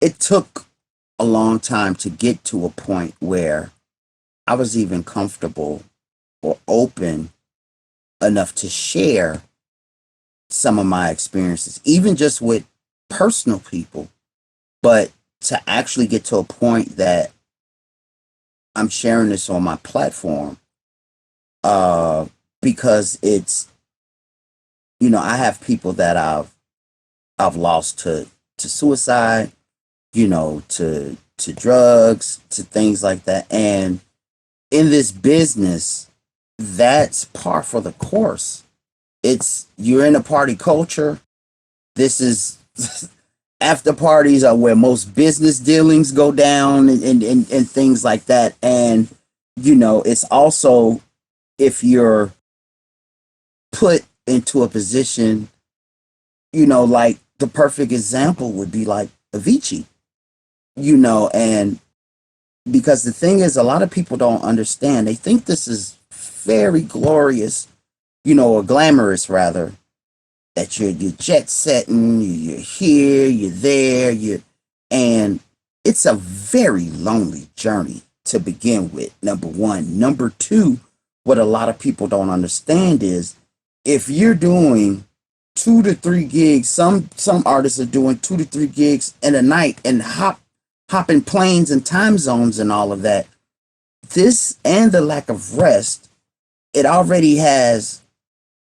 it took a long time to get to a point where I was even comfortable or open enough to share some of my experiences, even just with personal people, but to actually get to a point that I'm sharing this on my platform, uh, because it's, I have people that I've lost to suicide, to drugs, to things like that. And in this business, that's par for the course. It's You're in a party culture. This is after parties are where most business dealings go down, and things like that. And it's also, if you're put into a position, like the perfect example would be like Avicii, and because the thing is, a lot of people don't understand. They think this is very glorious, or glamorous rather, that you're jet setting, you're here, you're there, and it's a very lonely journey to begin with. Number one. Number two, what a lot of people don't understand is, if you're doing 2 to 3 gigs, some artists are doing 2 to 3 gigs in a night, and hopping planes and time zones and all of that. This and the lack of rest, it already has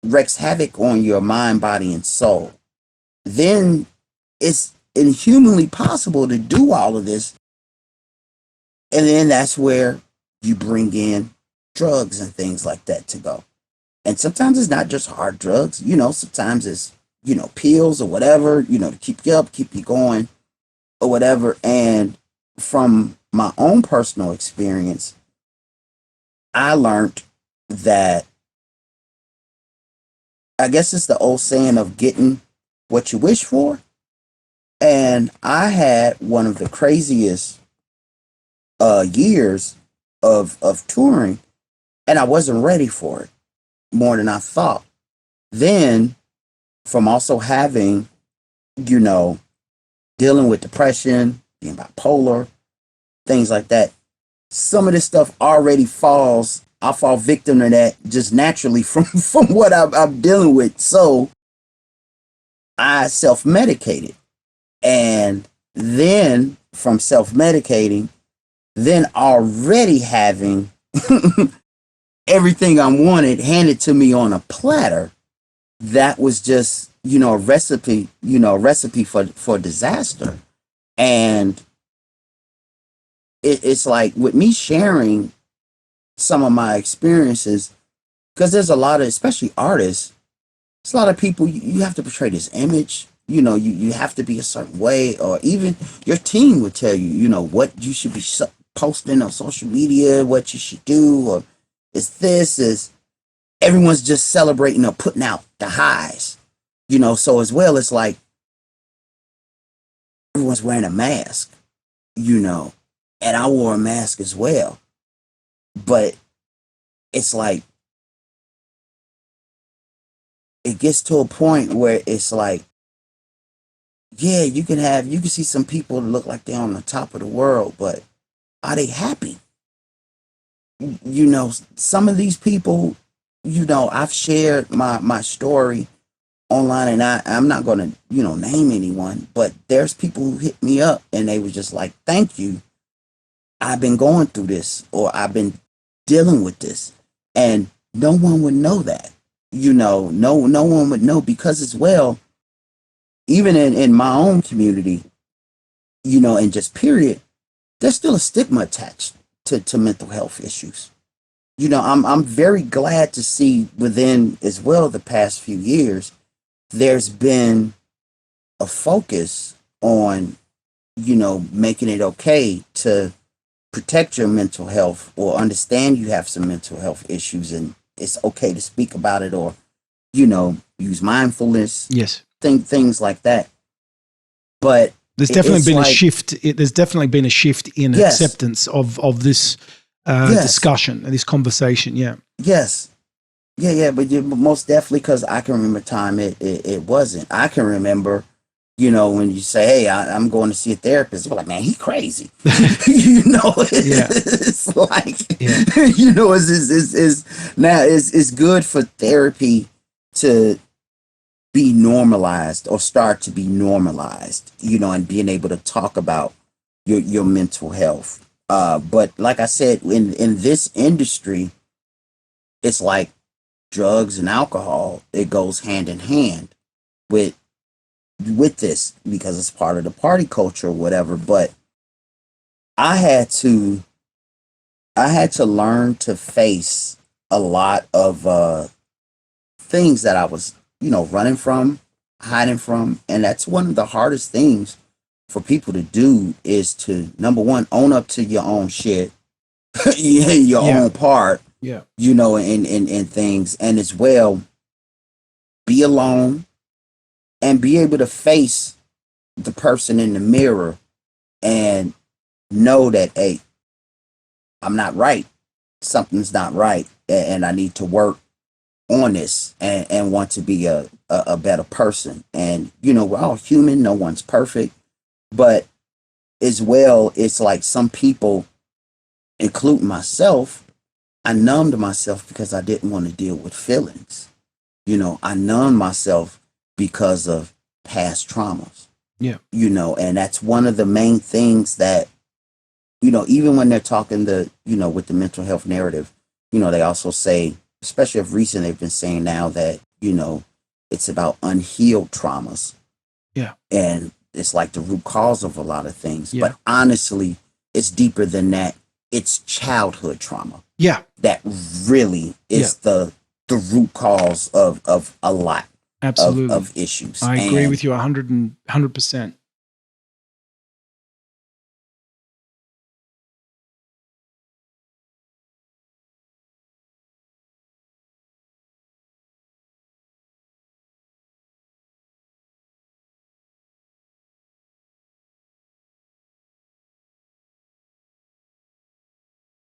wreaks havoc on your mind, body, and soul. Then it's inhumanly possible to do all of this. And then that's where you bring in drugs and things like that to go. And sometimes it's not just hard drugs, sometimes it's, pills or whatever, to keep you up, keep you going or whatever. And from my own personal experience, I learned that, I guess it's the old saying of getting what you wish for. And I had one of the craziest years of touring, and I wasn't ready for it more than I thought. Then, from also having, dealing with depression, being bipolar, things like that, some of this stuff already I fall victim to that just naturally from what I'm dealing with. So I self-medicated. And then from self-medicating, then already having everything I wanted handed to me on a platter, that was just, a recipe for disaster. And it's like, with me sharing some of my experiences, because there's a lot of, especially artists, there's a lot of people, you have to portray this image, you have to be a certain way, or even your team would tell you, what you should be posting on social media, what you should do, or is everyone's just celebrating or putting out the highs, so as well, it's like everyone's wearing a mask, and I wore a mask as well. But it's like, it gets to a point where it's like, yeah, you can see some people that look like they're on the top of the world, but are they happy? Some of these people, I've shared my story online, and I'm not going to, name anyone, but there's people who hit me up and they were just like, thank you. I've been going through this, or I've been dealing with this, and no one would know that, no one would know, because as well, even in my own community, and just period, there's still a stigma attached to mental health issues. I'm very glad to see within as well the past few years, there's been a focus on, making it okay to protect your mental health, or understand you have some mental health issues, and it's okay to speak about it, or, use mindfulness. Yes. Things like that. But there's definitely been a shift. There's definitely been a shift in acceptance of this discussion and this conversation. Yeah. Yes. Yeah. But most definitely, because I can remember time it wasn't. I can remember you know, when you say, hey, I'm going to see a therapist, they're like, man, he crazy. You know, it's like, you know, it's good for therapy to be normalized or start to be normalized, you know, and being able to talk about your mental health. But like I said, in this industry, it's like drugs and alcohol. It goes hand in hand with this because it's part of the party culture or whatever. But I had to learn to face a lot of things that I was, you know, running from, hiding from. And that's one of the hardest things for people to do is to, number one, own up to your own shit, your own part, you know, and things. And as well, be alone and be able to face the person in the mirror and know that, hey, I'm not right. Something's not right. And I need to work on this and want to be a better person. And, you know, we're all human. No one's perfect. But as well, it's like some people, including myself, I numbed myself because I didn't want to deal with feelings. You know, I numbed myself because of past traumas. Yeah. You know, and that's one of the main things that, you know, even when they're talking you know, with the mental health narrative, you know, they also say, especially if recent, they've been saying now that, you know, it's about unhealed traumas. Yeah. And it's like the root cause of a lot of things. Yeah. But honestly, it's deeper than that. It's childhood trauma. Yeah. That really is the root cause of a lot Absolutely. of issues. I agree with you 100%.